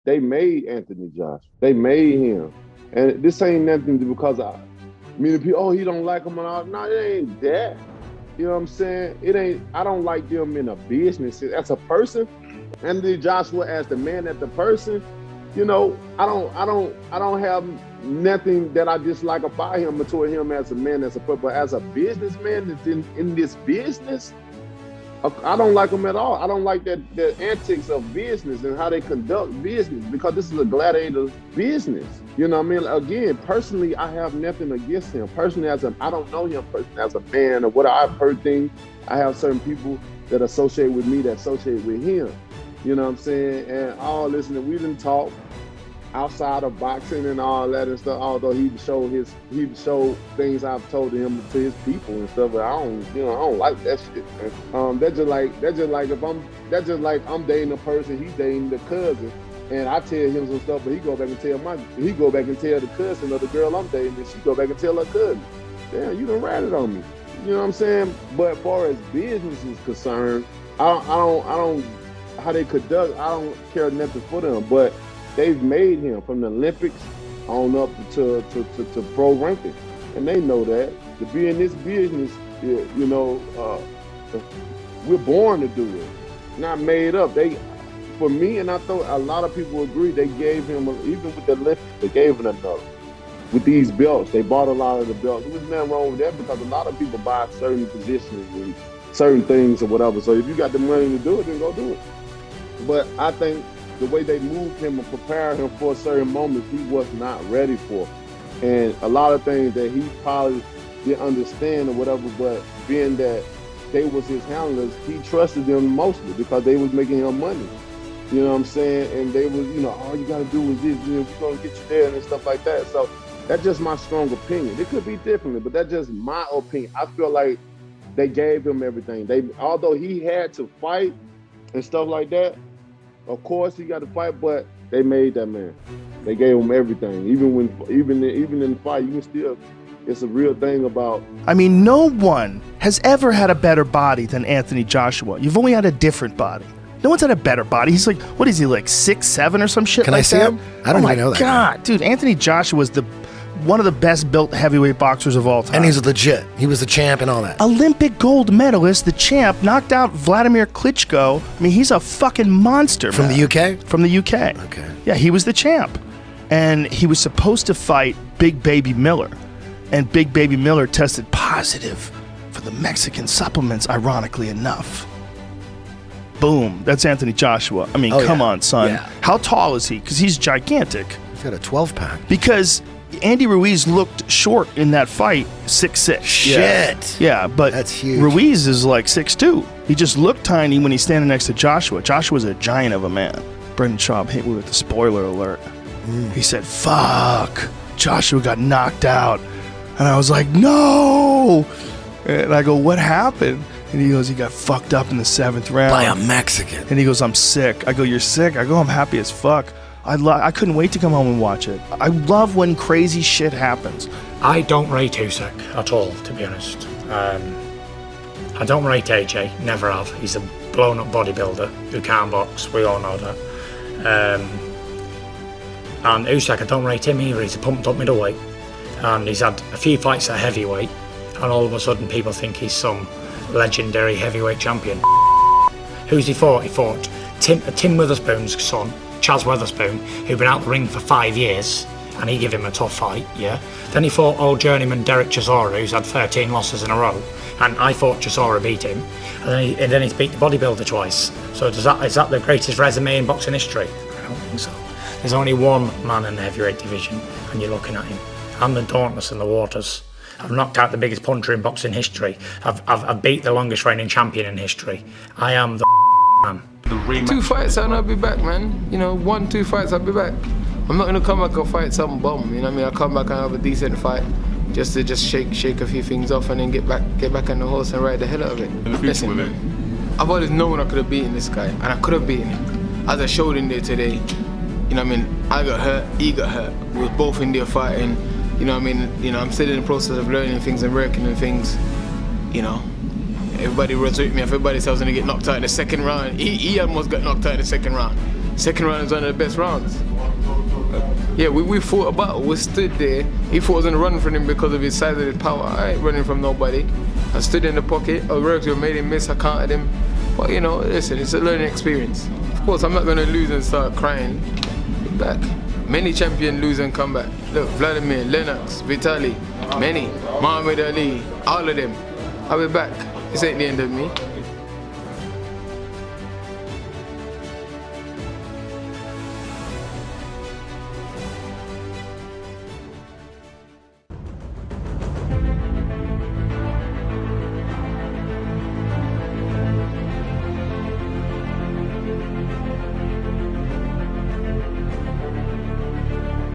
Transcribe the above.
They made Anthony Joshua. They made him. And this ain't nothing because many people, oh, he don't like him and all. No, it ain't that. You know what I'm saying? It ain't, I don't like them in a business. As a person, Anthony Joshua as the man, as the person, you know, I don't have nothing that I dislike about him or toward him as a man, as a person. But as a businessman that's in this business, I don't like them at all. I don't like the antics of business and how they conduct business, because this is a gladiator business. You know what I mean? Again, personally, I have nothing against him. Personally, I don't know him personally as a man or what I've heard things. I have certain people that associate with me that associate with him. You know what I'm saying? And all listen, we didn't talk outside of boxing and all that and stuff, although he showed things I've told him to his people and stuff, but I don't like that shit, man. That's just like I'm dating a person, he's dating the cousin, and I tell him some stuff, but he go back and tell the cousin of the girl I'm dating, and she go back and tell her cousin. Damn, you done ratted on me. You know what I'm saying? But as far as business is concerned, I don't how they conduct, I don't care nothing for them, but they've made him from the Olympics on up to pro ranking, and they know that. To be in this business, you know, we're born to do it, not made up. For me, and I thought a lot of people agree, they gave him, even with the Olympics, they gave him another. With these belts, they bought a lot of the belts. There was nothing wrong with that, because a lot of people buy certain positions and certain things or whatever. So if you got the money to do it, then go do it. But I think the way they moved him and prepared him for certain moments, he was not ready for. And a lot of things that he probably didn't understand or whatever, but being that they was his handlers, he trusted them mostly because they was making him money. You know what I'm saying? And they was, you know, all you gotta do is this, you know, we're gonna get you there and stuff like that. So that's just my strong opinion. It could be differently, but that's just my opinion. I feel like they gave him everything. Although he had to fight and stuff like that, of course he got to fight, but they made that man. They gave him everything. Even in the fight, you can still, it's a real thing about. I mean, no one has ever had a better body than Anthony Joshua. You've only had a different body. No one's had a better body. He's like, what is he, like 6'7" or some shit Can like I see that? him? I don't even know that. Oh my God, dude, Anthony Joshua was one of the best built heavyweight boxers of all time. And he's legit. He was the champ and all that. Olympic gold medalist, the champ, knocked out Vladimir Klitschko. I mean, he's a fucking monster, From man. the UK? From the UK. Okay. Yeah, he was the champ. And he was supposed to fight Big Baby Miller. And Big Baby Miller tested positive for the Mexican supplements, ironically enough. Boom. That's Anthony Joshua. I mean, come on, son. Yeah. How tall is he? Because he's gigantic. He's got a 12-pack. Because Andy Ruiz looked short in that fight, 6'6". Shit. Yeah, but That's huge. Ruiz is like 6'2". He just looked tiny when he's standing next to Joshua. Joshua's a giant of a man. Brendan Schaub hit me with the spoiler alert. He said, fuck, Joshua got knocked out. And I was like, no! And I go, what happened? And he goes, he got fucked up in the 7th round. By a Mexican. And he goes, I'm sick. I go, you're sick? I go, I'm happy as fuck. I couldn't wait to come home and watch it. I love when crazy shit happens. I don't rate Usyk at all, to be honest. I don't rate AJ, never have. He's a blown-up bodybuilder who can't box, we all know that. And Usyk, I don't rate him either. He's a pumped-up middleweight. And he's had a few fights at heavyweight, and all of a sudden people think he's some legendary heavyweight champion. Who's he fought? He fought Tim Witherspoon's son, Chaz Witherspoon, who'd been out the ring for 5 years, and he gave him a tough fight, yeah. Then he fought old journeyman Derek Chisora, who's had 13 losses in a row, and I thought Chisora beat him, and then he's beat the bodybuilder twice. So is that the greatest resume in boxing history? I don't think so. There's only one man in the heavyweight division, and you're looking at him. I'm the Dauntless in the waters. I've knocked out the biggest puncher in boxing history. I've beat the longest reigning champion in history. I am the man. 2 fights and I'll be back, man. You know, 1-2 fights, I'll be back. I'm not gonna come back and fight some bum, you know what I mean? I'll come back and have a decent fight, just to shake a few things off and then get back on the horse and ride the hell out of it. Listen, man, I've always known I could have beaten this guy, and I could have beaten him. As I showed in there today, you know what I mean? I got hurt, he got hurt. We were both in there fighting, you know what I mean? You know, I'm still in the process of learning things and working on things, you know. Everybody runs with me. Everybody says I was gonna get knocked out in the second round. He almost got knocked out in the second round. Second round is one of the best rounds. Yeah, we fought a battle. We stood there. He thought I was gonna run from him because of his size and his power. I ain't running from nobody. I stood in the pocket. I worked with him, made him miss. I counted him. But you know, listen, it's a learning experience. Of course, I'm not gonna lose and start crying. Get back. Many champions lose and come back. Look, Vladimir, Lennox, Vitaly, many. Muhammad Ali, all of them. I'll be back. This ain't the end of me.